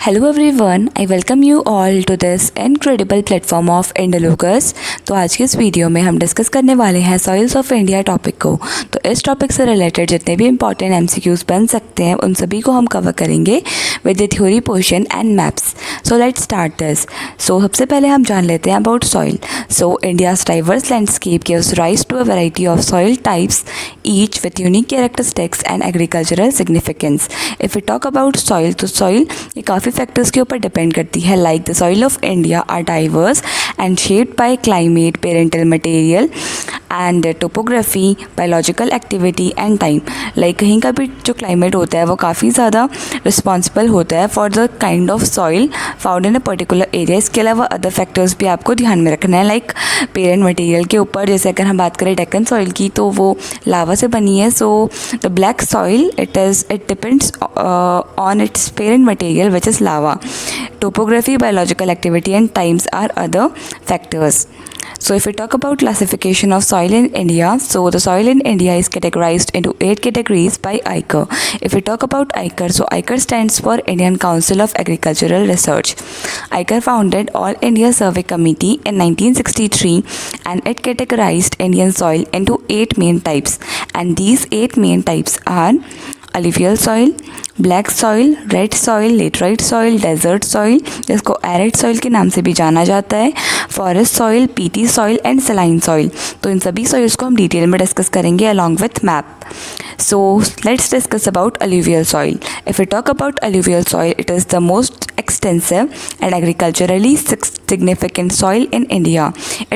Hello everyone, I welcome you all to this incredible platform of Indolukus. तो आज की इस वीडियो में हम डिस्कस करने वाले हैं सॉइल्स ऑफ इंडिया टॉपिक को। तो इस टॉपिक से रिलेटेड जितने भी इंपॉर्टेंट एमसीक्यूज बन सकते हैं उन सभी को हम कवर करेंगे with the theory portion and maps. So let's start this. So सबसे पहले हम जान लेते हैं about soil. So India's diverse landscape gives rise to a variety of soil types each with unique characteristics and agricultural significance. If you talk about soil, तो soil ये काफ़ी factors के ऊपर डिपेंड करती है। Like the soil of India are diverse and shaped by climate, parental material and topography, biological activity and time. Like कहीं का भी जो क्लाइमेट होता है वो काफ़ी ज़्यादा रिस्पॉन्सिबल होता है for the kind of soil found in a particular area. इसके अलावा अदर फैक्टर्स भी आपको ध्यान में रखना है। लाइक पेरेंट मटेरियल के ऊपर, जैसे अगर हम बात करें डेक्कन सॉइल की, तो वो लावा से बनी है। So the black soil it depends on it's parent material which is lava. Topography, biological activity and times are other factors. So if we talk about classification of soil in India, so the soil in India is categorized into 8 categories by ICAR. If we talk about ICAR, so ICAR stands for Indian Council of Agricultural Research. ICAR founded All India Survey Committee in 1963 and it categorized Indian soil into 8 main types, and these 8 main types are alluvial soil, black soil, red soil, laterite soil, desert soil जिसको arid soil के नाम से भी जाना जाता है, forest soil, peaty soil and saline soil. तो इन सभी सॉइल्स को हम डिटेल में डिस्कस करेंगे along with map. So let's discuss about alluvial soil. If we talk about alluvial soil, it is the most extensive and agriculturally significant soil in India.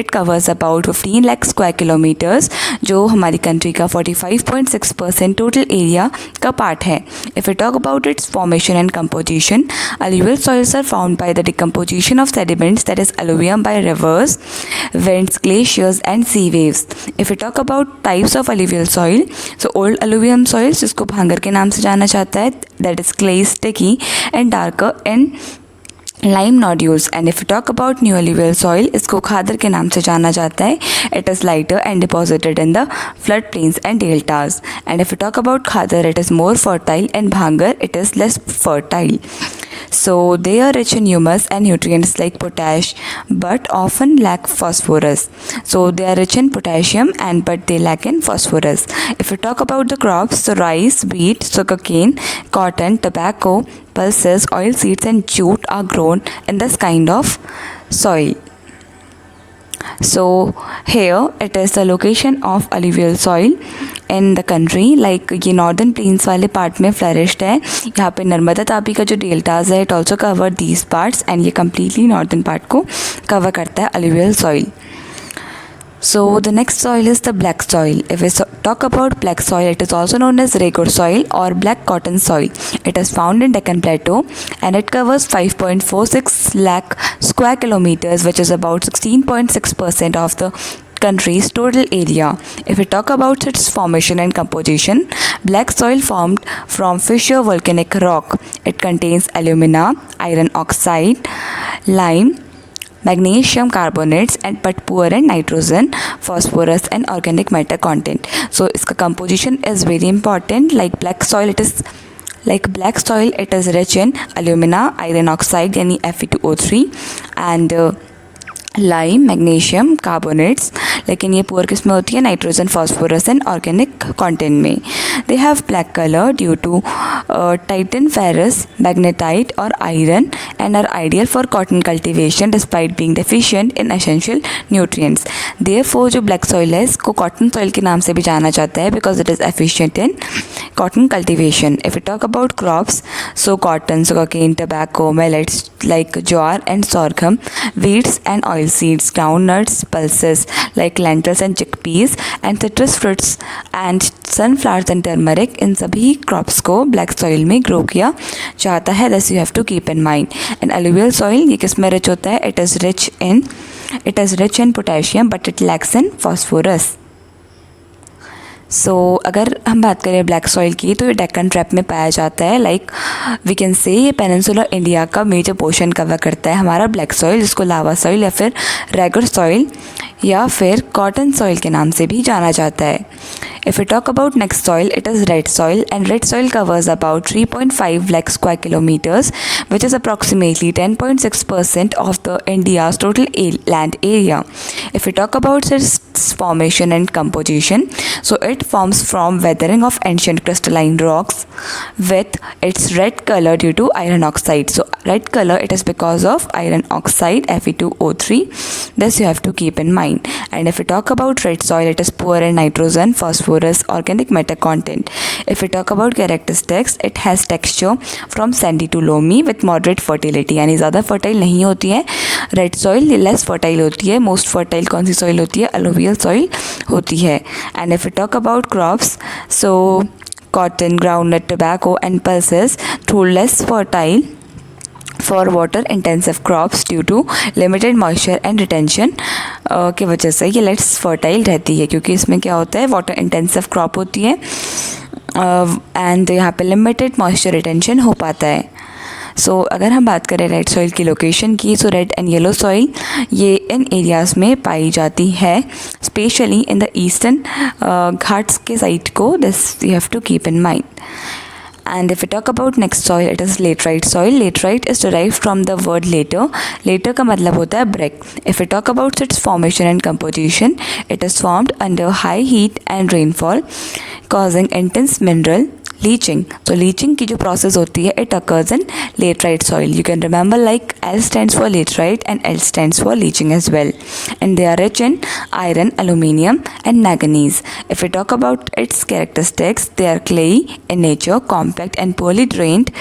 It covers about 15 lakh square kilometers, जो हमारी country का 45.6% total area का part है। If we talk about its formation and composition, alluvial soils are formed by the decomposition of sediments, that is alluvium, by rivers, winds, glaciers and sea waves. If we talk about types of alluvial soil, so old alluvium soils जिसको भांगर के नाम से जाना जाता है, that is clay, sticky and darker in lime nodules. And if you talk about new alluvial soil, इसको खादर के नाम से जाना जाता है. It is lighter and deposited in the flood plains and deltas. And if you talk about khadar, it is more fertile, and bhangar it is less fertile. So they are rich in humus and nutrients like potash but often lack phosphorus. So they are rich in potassium but they lack in phosphorus. If we talk about the crops, so rice, wheat, sugarcane, cotton, tobacco, pulses, oil seeds and jute are grown in this kind of soil. So here it is the location of alluvial soil in the country. Like ये northern plains वाले part में flourished है। यहाँ पे नर्मदा तापी का जो deltas है, it also cover these parts, and ये कम्प्लीटली नॉर्दर्न पार्ट को कवर करता है alluvial soil. So the next soil is the black soil. If we talk about black soil, it is also known as Regur soil or black cotton soil. It is found in Deccan Plateau and it covers 5.46 lakh square kilometers, which is about 16.6% of the country's total area. If we talk about its formation and composition, black soil formed from fissure volcanic rock. It contains alumina, iron oxide, lime, magnesium carbonates and but poor in nitrogen, phosphorus and organic matter content. So इसका composition is very important. Like black soil, it is rich in alumina, iron oxide यानी Fe2O3 and lime, magnesium, carbonates, लेकिन ये poor किस में होती है? Nitrogen, phosphorus and organic content में। They have black colour due to titan, ferrous, magnetite और iron and are ideal for cotton cultivation despite being deficient in essential nutrients. Therefore जो black soil है इसको cotton soil के नाम से भी जाना जाता है because it is efficient in cotton cultivation. If we talk about crops, so cotton, sugarcane, tobacco, millets like jowar and sorghum, wheats and oilseeds, groundnuts, pulses like lentils and chickpeas, and citrus fruits and sunflowers and turmeric, इन सभी crops को black soil में grow किया जाता है. This you have to keep in mind. And alluvial soil ये किस में rich होता है? It is rich in potassium but it lacks in phosphorus. सो अगर हम बात करें ब्लैक सॉइल की तो ये डेक्कन ट्रैप में पाया जाता है। लाइक वी कैन से ये पेनिनसुलर इंडिया का मेजर पोर्शन कवर करता है हमारा ब्लैक सॉइल, जिसको लावा सॉइल या फिर रेगुलर सॉइल या फिर कॉटन सॉइल के नाम से भी जाना जाता है। If we talk about next soil, it is red soil, and red soil covers about 3.5 lakh square kilometers, which is approximately 10.6% of the India's total land area. If we talk about its formation and composition, so it forms from weathering of ancient crystalline rocks with its red color due to iron oxide. So red color, it is because of iron oxide Fe2O3. This you have to keep in mind. And if we talk about red soil, it is poor in nitrogen, phosphorus, organic matter content. If we talk about characteristics, it has texture from sandy to loamy with moderate fertility, यानी ज़्यादा fertile नहीं होती है red soil, less fertile होती है। Most fertile कौन सी soil होती है? अलुवियल सॉइल होती है। And if you talk about crops, so cotton, groundnut, tobacco and pulses, though less fertile for water intensive crops due to limited moisture and retention की वजह से ये लेस फर्टाइल रहती है, क्योंकि इसमें क्या होता है, वाटर इंटेंसिव क्रॉप होती है एंड यहाँ पे लिमिटेड मॉइस्चर रिटेंशन हो पाता है। सो अगर हम बात करें रेड सॉइल की लोकेशन की, so red and yellow soil ये इन एरियाज़ में पाई जाती है, especially in the eastern Ghats के साइड को। This you have to keep in mind. And if we talk about next soil, it is laterite soil. Laterite is derived from the word later. Later का मतलब होता है brick. If we talk about its formation and composition, it is formed under high heat and rainfall, causing intense mineral leaching. So leaching की जो process होती है, it occurs in laterite soil. You can remember like L stands for laterite and L stands for leaching as well. And they are rich in iron, aluminium and manganese. If we talk about its characteristics, they are clayey in nature, compact and poorly drained,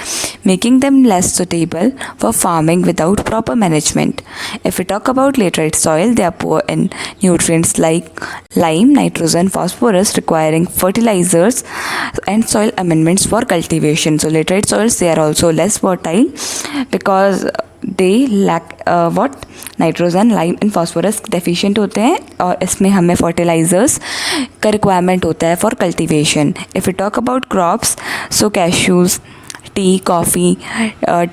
making them less suitable for farming without proper management. If we talk about laterite soil, they are poor in nutrients like lime, nitrogen, phosphorus, requiring fertilizers and soil amendments for cultivation. So laterite soils, they are also less fertile because they lack what nitrogen, lime and phosphorus deficient होते हैं, और इसमें हमें fertilisers का requirement होता है for cultivation. If you talk about crops, so cashews, tea, coffee,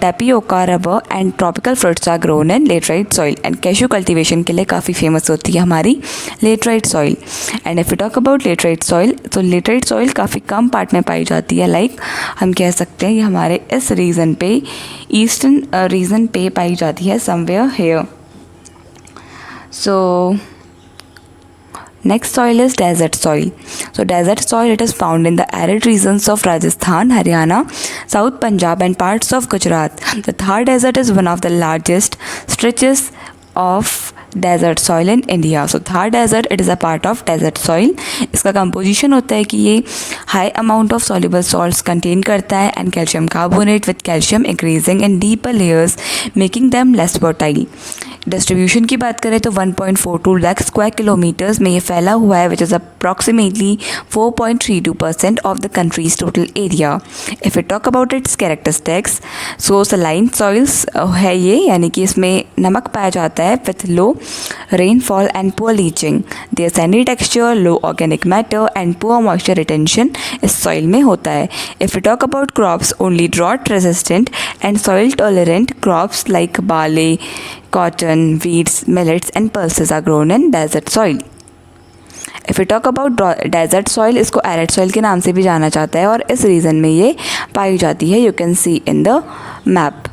tapioca, rubber and tropical fruits are grown in laterite soil. And cashew cultivation के लिए काफ़ी फेमस होती है हमारी laterite soil. And if we talk about laterite soil, तो laterite soil काफ़ी कम part में पाई जाती है. लाइक हम कह सकते हैं ये हमारे इस रीजन पे, ईस्टर्न रीजन पे पाई जाती है, somewhere here. So next soil is desert soil. So desert soil, it is found in the arid regions of Rajasthan, Haryana, South Punjab and parts of Gujarat. The Thar Desert is one of the largest stretches of desert soil in India. So Thar Desert, it is a part of desert soil. इसका composition होता है कि ये high amount of soluble salts contain करता है and calcium carbonate with calcium increasing in deeper layers, making them less fertile. Distribution की बात करें तो 1.42 लाख स्क्वायर किलोमीटर्स में ये फैला हुआ है, which is approximately 4.32% of the country's total area. If you talk about its characteristics, so saline soils है ये, यानी कि इसमें नमक पाया जाता है with low rainfall and poor leaching. Their sandy texture, low organic matter and poor moisture retention इस सॉइल में होता है. If you talk about crops, only drought resistant and soil tolerant crops like barley, cotton, wheats, millets and pulses are grown in desert soil. If we talk about desert soil, इसको arid soil के नाम से भी जाना जाता है और इस रीजन में ये पाई जाती है. You can see in the map.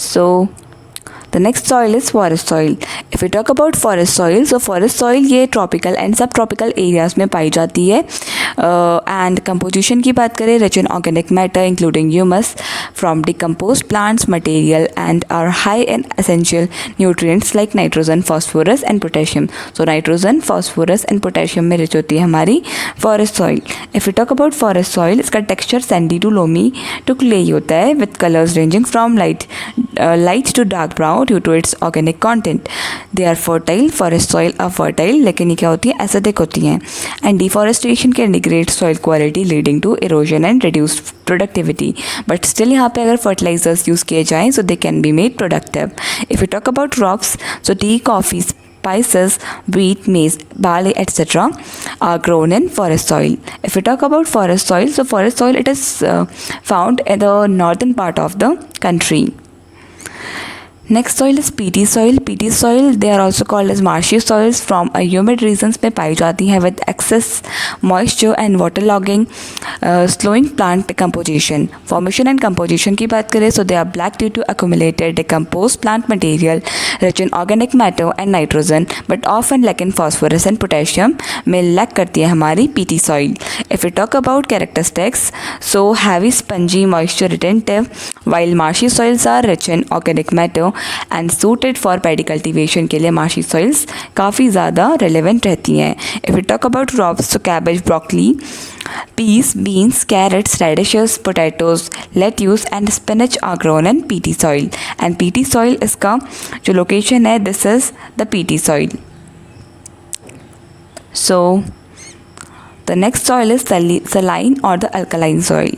So the next soil is forest soil. If we talk about forest soil, so forest soil ये tropical and subtropical areas में पाई जाती है. And composition की बात करें, rich in organic matter including humus from decomposed plants material and are high in essential nutrients like nitrogen, phosphorus and potassium. So nitrogen, phosphorus and potassium में rich होती है हमारी forest soil. If we talk about forest soil, इसका texture sandy to loamy to clay होता है with colors ranging from light to dark brown due to its organic content. They are fertile. Forest soil are fertile, लेकिन ये क्या होती है, acidic होती हैं. And deforestation can degrade soil quality leading to erosion and reduced productivity. But still यहाँ पे अगर fertilizers use किए जाएँ, so they can be made productive. If we talk about crops, so tea, coffee, spices, wheat, maize, barley, etc. are grown in forest soil. If we talk about forest soil, so forest soil, it is found in the northern part of the country. Next soil is peaty soil. Peaty soil they are also called as marshy soils from humid regions में पाई जाती हैं with excess moisture and water logging slowing plant decomposition. Formation and composition की बात करें so they are black due to accumulated decompose plant material rich in organic matter and nitrogen but often lack in phosphorus and potassium में lack करती है हमारी peaty soil. If you talk about characteristics so heavy spongy moisture retentive while marshy soils are rich in organic matter and suited for paddy cultivation के लिए marshy soils काफ़ी ज़्यादा relevant रहती हैं. If we talk about crops so cabbage, broccoli, peas, beans, carrots, radishes, potatoes, lettuce and spinach are grown in peaty soil and peaty soil इसका जो location है this is the peaty soil. So the next soil is saline or the alkaline soil.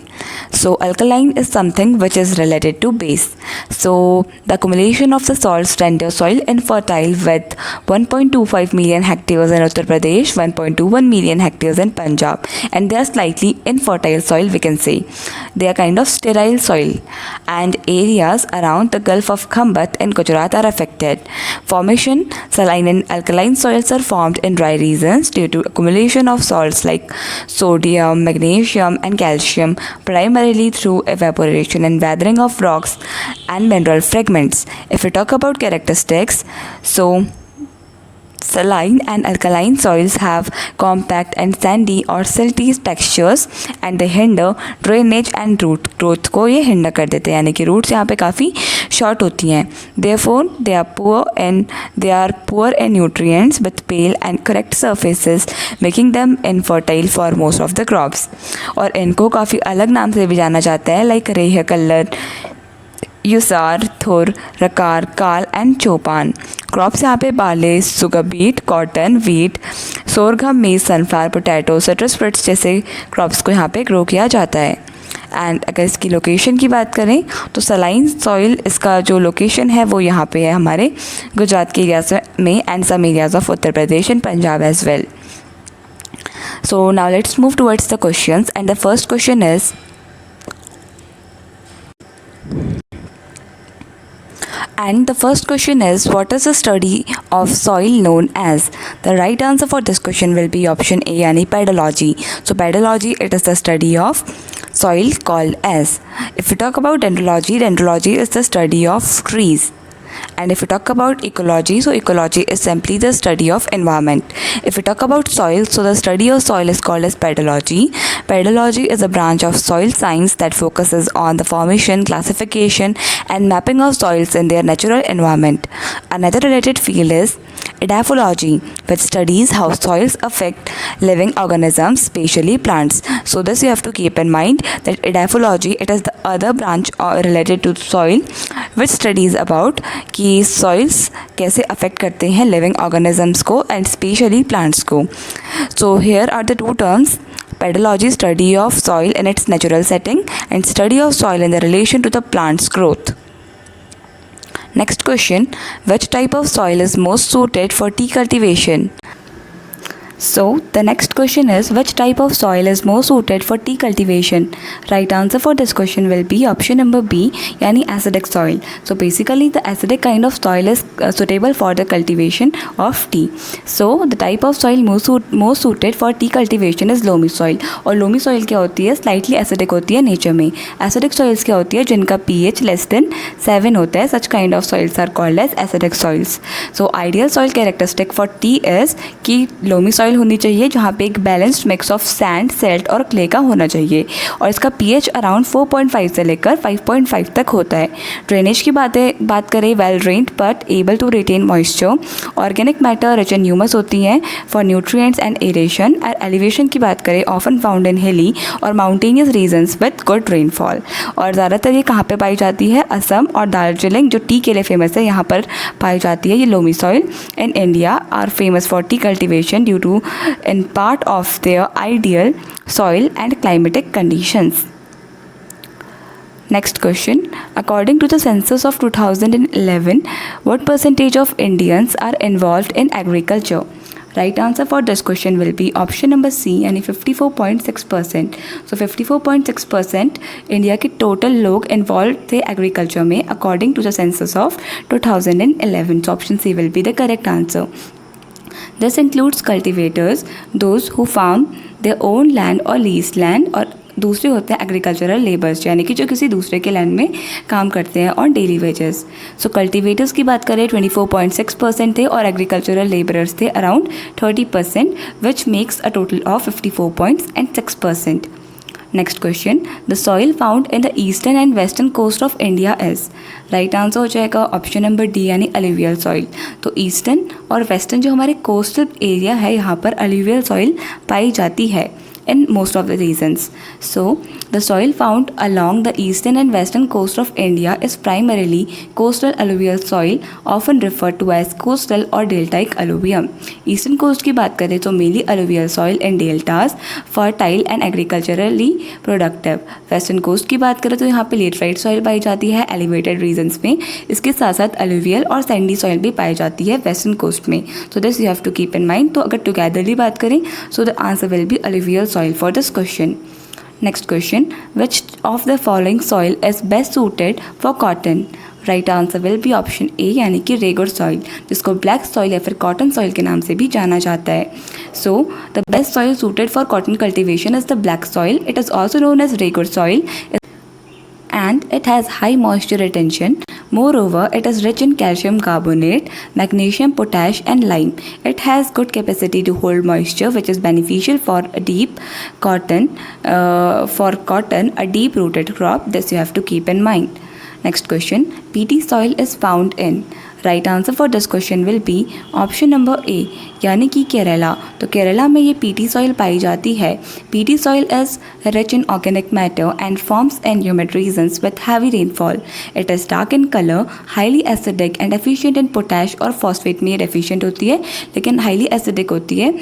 So alkaline is something which is related to base. So the accumulation of the salts render soil infertile with 1.25 million hectares in Uttar Pradesh, 1.21 million hectares in Punjab, and they are slightly infertile soil we can say. They are kind of sterile soil and areas around the Gulf of Khambat and Gujarat are affected. Formation, saline and alkaline soils are formed in dry regions due to accumulation of salts like sodium, magnesium and calcium primarily through evaporation and weathering of rocks and mineral fragments. If we talk about characteristics, so saline and alkaline soils have compact and sandy or silty textures and they hinder drainage and root growth को ये hinder कर देते हैं यानी कि roots यहाँ पे काफ़ी short होती हैं. Therefore they are poor in nutrients with pale and correct surfaces making them infertile for most of the crops. और इनको काफ़ी अलग नाम से भी जाना जाता है like रेह कल्लर, यूसार, थुर, रकार, काल एंड चौपान. क्रॉप्स यहाँ पे बाले, सुगर बीट, कॉटन, वीट, सोरघम, मेज, सनफ्लावर, पोटैटो, सिट्रस फ्रूट्स जैसे क्रॉप्स को यहाँ पे ग्रो किया जाता है. एंड अगर इसकी लोकेशन की बात करें तो सलाइन सॉइल इसका जो लोकेशन है वो यहाँ पे है हमारे गुजरात के एरियाज में and some areas of Uttar Pradesh and Punjab as well. So now let's move towards the questions and the first question is And the first question is, what is the study of soil known as? The right answer for this question will be option A, yani pedology. So pedology, it is the study of soil called as. If we talk about dendrology, dendrology is the study of trees. And if we talk about ecology, so ecology is simply the study of environment. If we talk about soil, so the study of soil is called as pedology. Pedology is a branch of soil science that focuses on the formation, classification and mapping of soils in their natural environment. Another related field is edaphology, which studies how soils affect living organisms, especially plants. So this you have to keep in mind that edaphology, it is the other branch related to soil which studies about कि soils कैसे affect करते हैं living organisms को and especially plants को. So here are the two terms. Pedology, study of soil in its natural setting, and study of soil in the relation to the plant's growth. Next question, which type of soil is most suited for tea cultivation? So the next question is, which type of soil is most suited for tea cultivation? Right answer for this question will be option number B, yani acidic soil. So basically the acidic kind of soil is suitable for the cultivation of tea. So the type of soil most suited for tea cultivation is loamy soil. और loamy soil क्या होती है, slightly acidic होती है nature में. Acidic soils क्या होती है, जिनका pH less than 7 होता है. Such kind of soils are called as acidic soils. So ideal soil characteristic for tea is कि loamy soil होनी चाहिए जहाँ पे एक balanced mix of sand, silt और क्ले का होना चाहिए और इसका पीएच अराउंड 4.5 से लेकर 5.5 तक होता है. ड्रेनेज की बात करें, well drained but able to retain moisture. Organic matter rich in humus होती हैं फॉर न्यूट्रिएंट्स एंड एरेशन. और एलिवेशन की बात करें, ऑफन फाउंड इन हिली और mountainous regions with good rainfall. और ज़्यादातर ये कहाँ पे पाई जाती है, असम और दार्जिलिंग जो टी के लिए फेमस है यहाँ पर पाई जाती है. ये loamy soil in India are famous for tea cultivation due to in part of their ideal soil and climatic conditions. Next question. According to the census of 2011, what percentage of Indians are involved in agriculture? Right answer for this question will be option number C यानी 54.6%. So 54.6% India के total लोग involve थे agriculture में according to the census of 2011. So option C will be the correct answer. This includes cultivators, those who farm their own land or leased land, और दूसरे होते हैं agricultural labours यानी कि जो किसी दूसरे के लैंड में काम करते हैं on daily wages. So cultivators की बात करें 24.6% थे और एग्रीकल्चरल लेबरर्स थे around 30%, which makes a total of 54.6%. Next question. The soil found in the eastern and western coast of India is. Right answer हो जाएगा ऑप्शन नंबर डी यानी alluvial soil. तो ईस्टर्न और वेस्टर्न जो हमारे coastal area है यहाँ पर अलुवियल सॉइल पाई जाती है in most of the regions. So, the soil found along the eastern and western coast of India is primarily coastal alluvial soil, often referred to as coastal or deltaic alluvium. Eastern coast की बात करें तो mainly alluvial soil in deltas, fertile and agriculturally productive. Western coast की बात करें तो यहाँ पे laterite soil पाई जाती है elevated regions में. इसके साथ साथ alluvial और sandy soil भी पाई जाती है western coast में. So this you have to keep in mind. तो अगर togetherly बात करें so the answer will be alluvial soil for this question. Next question. Which of the following soil is best suited for cotton? Right answer will be option A यानी कि regur soil, जिसको black soil या फिर cotton soil के नाम से भी जाना जाता है. So the best soil suited for cotton cultivation is the black soil. It is also known as regur soil and it has high moisture retention. Moreover, it is rich in calcium carbonate, magnesium, potash and lime. It has good capacity to hold moisture, which is beneficial for a deep cotton, a deep rooted crop. This you have to keep in mind. Next question. Peaty soil is found in. Right answer for this question will be option number A यानी कि केरला. तो केरला में ये PT soil पाई जाती है. Peaty soil is rich in organic matter and forms in humid regions with heavy rainfall. It is dark in colour, highly acidic and efficient in potash और phosphate में ये डेफिशिएंट होती है लेकिन हाईली एसिडिक होती है.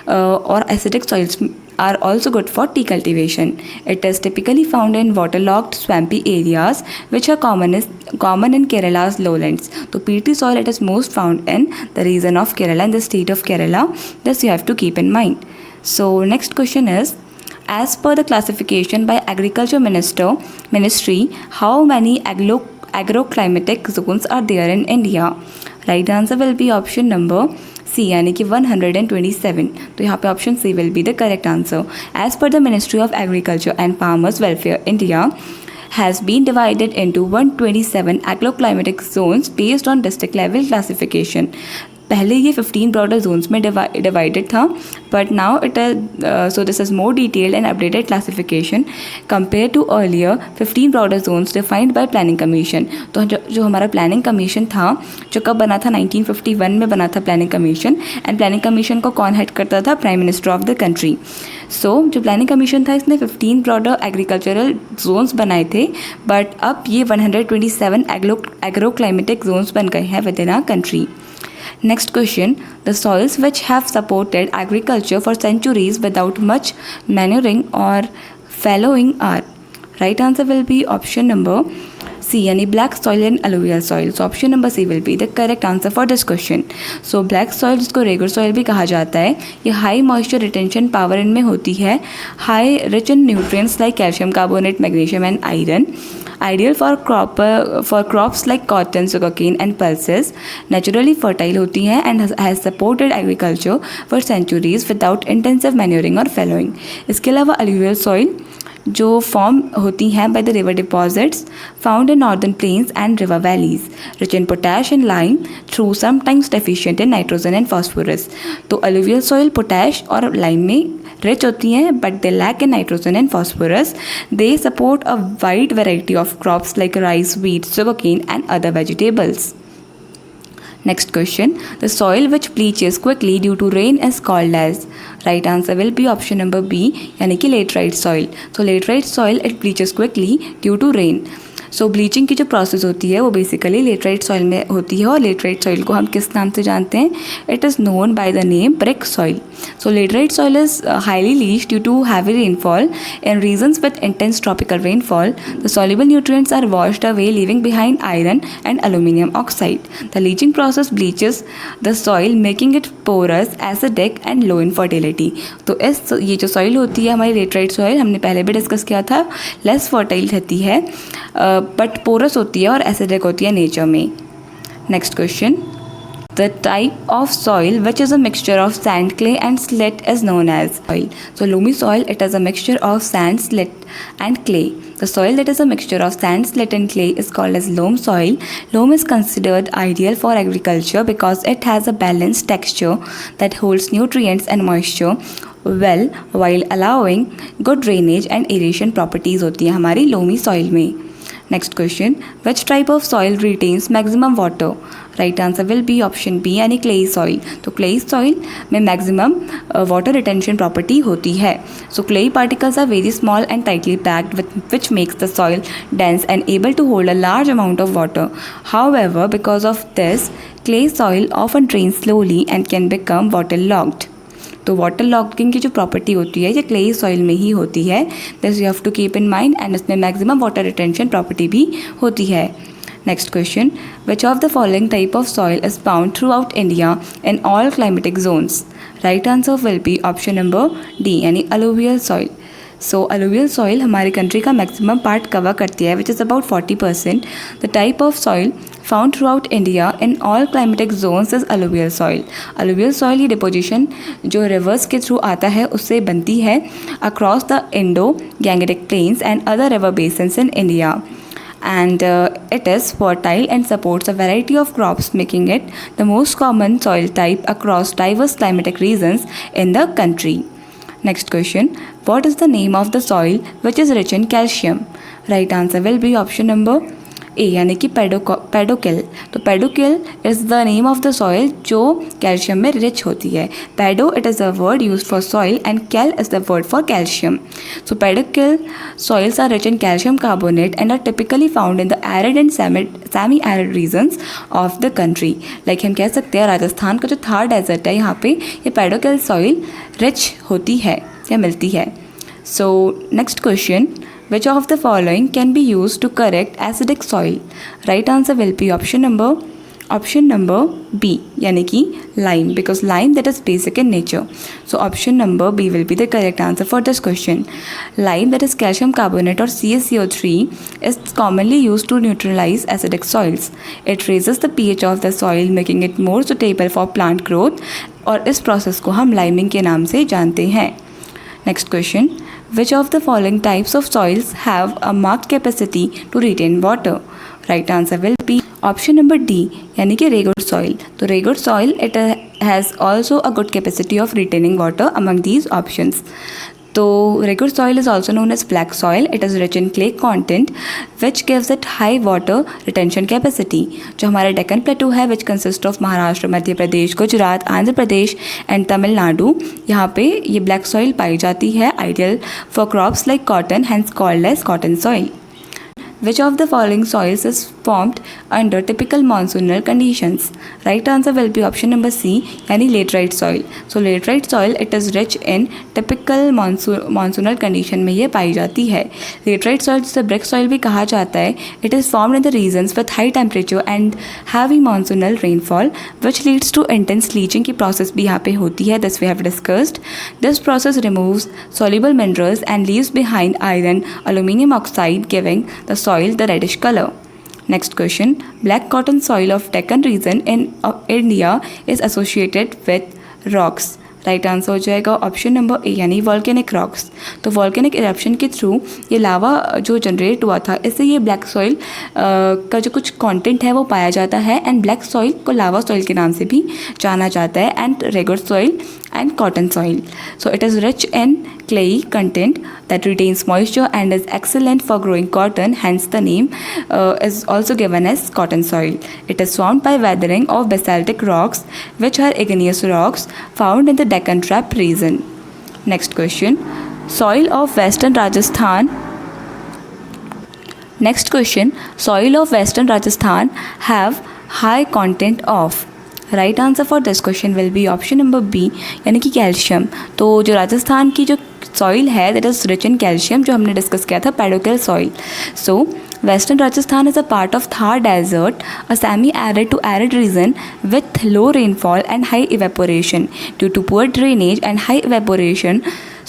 और acidic soils are also good for tea cultivation. It is typically found in waterlogged swampy areas which are common in Kerala's lowlands. So peaty soil it is most found in the region of Kerala in the state of Kerala. This you have to keep in mind. So next question is, as per the classification by Agriculture Ministry, how many agroclimatic zones are there in India? Right answer will be option number C यानी कि 127. तो यहाँ पे option C will be the correct answer. As per the ministry of agriculture and farmers welfare India has been divided into 127 agroclimatic zones based on district level classification. पहले ये 15 broader zones में divided था, but now it so this is more detailed and updated classification compare to earlier 15 broader zones defined by planning commission. तो जो हमारा planning commission था जो कब बना था 1951 में बना था Planning Commission. And Planning Commission को कौन हेड करता था? Prime minister of the country. So जो प्लानिंग कमीशन था इसने 15 ब्रॉडर एग्रीकल्चरल जोन्स बनाए थे, बट अब ये 127 एग्रोक्लाइमेटिक जोन्स बन गए हैं within our country. Next question. The soils which have supported agriculture for centuries without much manuring or fallowing are. Right answer will be option number C यानी black soil and alluvial soil. So option number C will be the correct answer for this question. So black soil जिसको regur soil भी कहा जाता है, ये high moisture retention power इनमें होती है, high rich in nutrients like calcium carbonate, magnesium and iron. Ideal for crops like cotton, sugarcane and pulses. Naturally fertile होती हैं and has supported agriculture for centuries without intensive manuring or fallowing. इसके अलावा alluvial soil जो form होती हैं by the river deposits found in northern plains and river valleys, rich in potash and lime through sometimes deficient in nitrogen and phosphorus. तो alluvial soil potash और lime में rich होती हैं but they lack in nitrogen and phosphorus. They support a wide variety of crops like rice, wheat, sugarcane and other vegetables. Next question. The soil which bleaches quickly due to rain is called as. Right answer will be option number B यानी कि laterite soil. So laterite soil it bleaches quickly due to rain. So bleaching की जो process होती है वो basically laterite soil में होती है, और लेटराइट सॉइल को हम किस नाम से जानते हैं? It is known by the name brick soil. So laterite soil is highly leached due to heavy rainfall. In regions with intense tropical rainfall, the soluble nutrients are washed away, leaving behind iron and aluminum oxide. The leaching process bleaches the soil, making it porous, acidic and low in fertility. तो ये जो soil होती है हमारी laterite soil, हमने पहले भी discuss किया था, less fertile रहती है, but porous होती है और acidic होती है nature में. Next question. The type of soil which is a mixture of sand, clay and slate is known as soil. So loamy soil, it is a mixture of sand, slate and clay. The soil that is a mixture of sand, slate and clay is called as loam soil. Loam is considered ideal for agriculture because it has a balanced texture that holds nutrients and moisture well while allowing good drainage and aeration properties होती है हमारी loamy soil में. Next question. Which type of soil retains maximum water? Right answer will be option B यानी clay soil. तो clay soil में maximum water retention property होती है. So clay particles are very small and tightly packed, which makes the soil dense and able to hold a large amount of water. However, because of this, clay soil often drains slowly and can become waterlogged. तो water logging की जो property होती है ये clayey soil में ही होती है. This you have to keep in mind, and इसमें मैक्सिमम वाटर रिटेंशन प्रॉपर्टी भी होती है. Next question. Which of the following type of soil is found throughout India in all climatic zones? Right answer will be option number D यानी alluvial soil. So alluvial soil हमारे country का maximum part cover करती है, which is about 40%. The type of soil found throughout India in all climatic Jones is alluvial soil. Alluvial soil ये deposition जो reverse के through आता है उससे बनती है across the Indo Gangetic plains and other river basins in India. And it is fertile and supports a variety of crops, making it the most common soil type across diverse climatic regions in the country. Next question. What is the name of the soil which is rich in calcium? Right answer will be option number A यानी कि pedocal. तो pedocal is the name of the soil जो calcium में rich होती है. Pedo it is a word use for soil and cal is the word for calcium. So pedocal soils are rich in calcium carbonate and are typically found in the arid and semi arid regions of the country. Like हम कह सकते हैं राजस्थान का जो Thar desert है यहाँ पे ये पेडोकिल सॉइल रिच होती है या मिलती है. So next question. Which of the following can be used to correct acidic soil? Right answer will be option number B यानी कि lime, because lime that is basic in nature. So option number B will be the correct answer for this question. Lime, that is calcium carbonate or CaCO3, is commonly used to neutralize acidic soils. It raises the pH of the soil, making it more suitable for plant growth, और इस process को हम liming के नाम से जानते हैं. Next question. Which of the following types of soils have a marked capacity to retain water? Right answer will be option number D यानी कि रेगुड soil. तो रेगुड soil it has also a good capacity of retaining water among these options. तो रेगुड soil is also known as black soil. It is rich in clay content which gives it high water retention capacity. जो हमारा डेक्कन प्लेटू है which consists of Maharashtra, Madhya Pradesh, Gujarat, Andhra Pradesh and Tamil Nadu, यहाँ पे ये black soil पाई जाती है, ideal for crops like cotton, hence called as cotton soil. Which of the following soils is formed under typical monsoonal conditions? Right answer will be option number C यानी laterite soil. So laterite soil it is rich in typical monsoonal condition में ये पाई जाती है. Laterite soil जिसे brick soil भी कहा जाता है, it is formed in the regions with high temperature and heavy monsoonal rainfall, which leads to intense leaching की process भी यहाँ पे होती है. This we have discussed. This process removes soluble minerals and leaves behind iron, aluminum oxide, giving the soil the reddish color. Next question. Black cotton soil of Deccan region in India is associated with rocks. Right answer हो जाएगा option number A यानी volcanic rocks. तो volcanic eruption के through ये लावा जो generate हुआ था, इससे ये ब्लैक सॉइल का जो कुछ कंटेंट है वो पाया जाता है, एंड ब्लैक सॉइल को लावा सॉइल के नाम से भी जाना जाता है, and regur soil and cotton soil. So it is rich in clayey content that retains moisture and is excellent for growing cotton, hence the name is also given as cotton soil. It is formed by weathering of basaltic rocks, which are igneous rocks found in the Deccan Trap region. Next question. Soil of western Rajasthan next question, soil of western Rajasthan have high content of. Right answer for this question will be option number B यानी कि calcium. तो जो राजस्थान की जो soil है that is rich in calcium, जो हमने discuss किया था pedocal soil. So Western Rajasthan is a part of Thar Desert, a semi-arid to arid region with low rainfall and high evaporation. Due to poor drainage and high evaporation,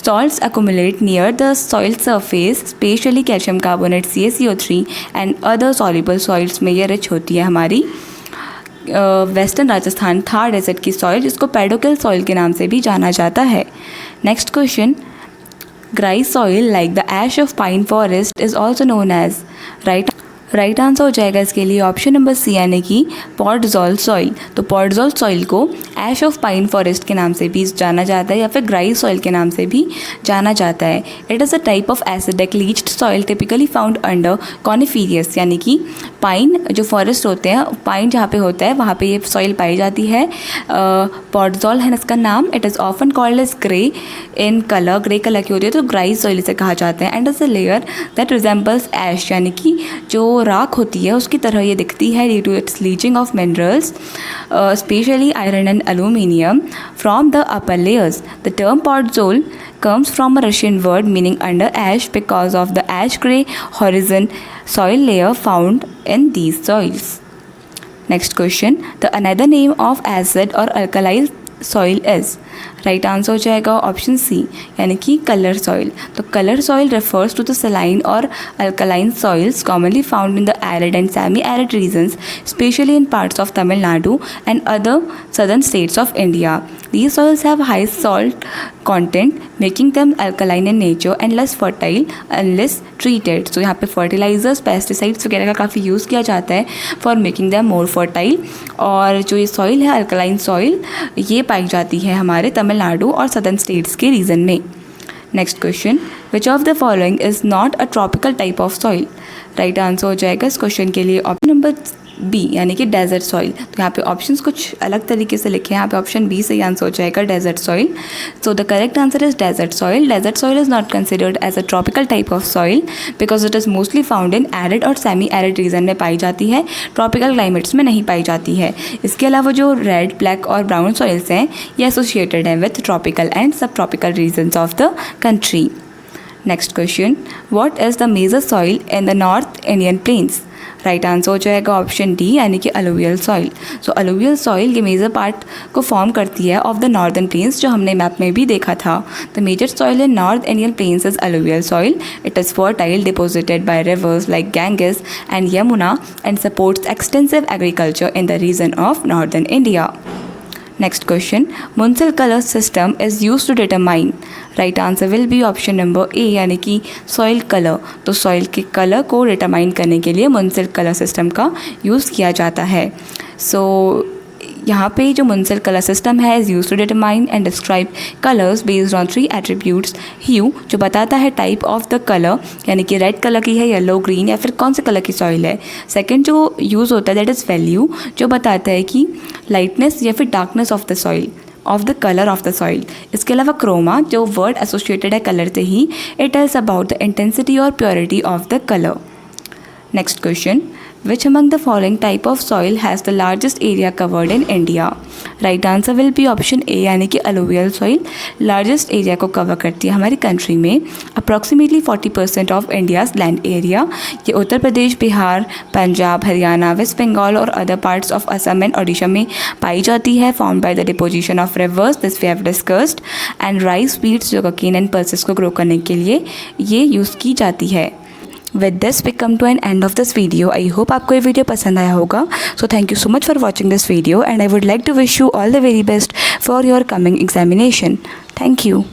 salts accumulate near the soil surface, especially calcium carbonate CaCO3 and other soluble soils में ये rich होती है हमारी western Rajasthan Thar desert की soil, जिसको pedocal soil के नाम से भी जाना जाता है। Next question, Gray soil like the ash of pine forest is also known as। Right answer हो जाएगा इसके लिए ऑप्शन नंबर सी यानी कि पॉडजॉल सॉइल। तो पॉडजॉल सॉइल को ऐश ऑफ पाइन फॉरेस्ट के नाम से भी जाना जाता है या फिर ग्राई सॉइल के नाम से भी जाना जाता है। It is a type of acidic leached soil typically found under coniferous, यानी कि पाइन जो फॉरेस्ट होते हैं, पाइन जहाँ पे होता है वहाँ पे ये सॉइल पाई जाती है। पॉडजॉल है इसका नाम। It is often called as grey in colour, grey colour की होती है तो ग्राई सॉइल इसे कहा जाता है। And is a layer that resembles ash, यानी कि जो राख होती है उसकी तरह ये दिखती है due to its leaching of minerals specially iron and aluminium from the upper layers. The term podzol comes from a Russian word meaning under ash because of the ash gray horizon soil layer found in these soils. Next question, the another name of acid or alkali soil is. Right answer हो जाएगा option C यानी कि colour soil. तो colour soil refers to the saline और alkaline soils commonly found in the arid and semi arid regions, especially in parts of Tamil Nadu and other southern states of India. These soils have high salt content, making them alkaline in nature and less fertile unless treated. So यहाँ पे fertilizers, pesticides वगैरह का काफ़ी use किया जाता है for making them more fertile। और जो ये सॉइल है अल्कलाइन सॉइल, ये पाई जाती है हमारे तमिलनाडु और सदर्न स्टेट्स के रीजन में। Next question, which of the following is not a tropical type of soil. Right answer हो जाएगा इस क्वेश्चन के लिए ऑप्शन नंबर बी यानी कि डेजर्ट सॉइल। तो यहाँ पे ऑप्शंस कुछ अलग तरीके से लिखे हैं, यहाँ पे ऑप्शन बी से आंसर हो जाएगा desert soil. So the correct answer is desert soil. Desert soil is not considered as a tropical type of soil because it is mostly found in arid और सेमी एरिड रीजन में पाई जाती है, tropical climates में नहीं पाई जाती है। इसके अलावा जो रेड, ब्लैक और ब्राउन सॉइल्स हैं ये एसोसिएटेड हैं with tropical and sub tropical regions of the country. Next question, what is the major soil in the north Indian plains. Right answer हो जाएगा ऑप्शन डी यानी कि alluvial soil. So alluvial soil ये major part को form करती है of the northern plains, जो हमने मैप में भी देखा था। The major soil in north Indian plains is alluvial soil. It is fertile, deposited by rivers like Ganges and Yamuna and supports extensive agriculture in the region of northern India. Next question, Munsell color system is used to determine। Right answer will be option number A यानी कि soil colour. तो soil के colour को determine करने के लिए Munsell colour system का use किया जाता है। सो यहाँ पे जो मुंसिल कलर सिस्टम है is use to determine and describe colours based on 3 attributes. Hue जो बताता है टाइप ऑफ द कलर, यानी कि रेड कलर की है, येलो, ग्रीन या फिर कौन से कलर की सॉइल है। सेकंड जो यूज़ होता है दैट इज़ वैल्यू, जो बताता है कि लाइटनेस या फिर darkness of the soil, of the colour of the soil. इसके अलावा क्रोमा जो वर्ड एसोसिएटेड है कलर से ही, it tells about the intensity और purity of the colour. Next question, which among the following type of soil has the largest area covered in India। Right answer will be option A यानी कि alluvial soil largest area को cover करती है हमारी country में। Approximately 40% of India's land area ये Uttar Pradesh, Bihar, Punjab, Haryana, west Bengal और other parts of Assam and Odisha में पाई जाती है, formed by the deposition of rivers, this we have discussed. And rice, wheats, sugarcane and pulses को ग्रो करने के लिए ये यूज़ की जाती है। With this we come to an end of this video. I hope आपको ये वीडियो पसंद आया होगा. So thank you so much for watching this video and I would like to wish you all the very best for your coming examination. Thank you.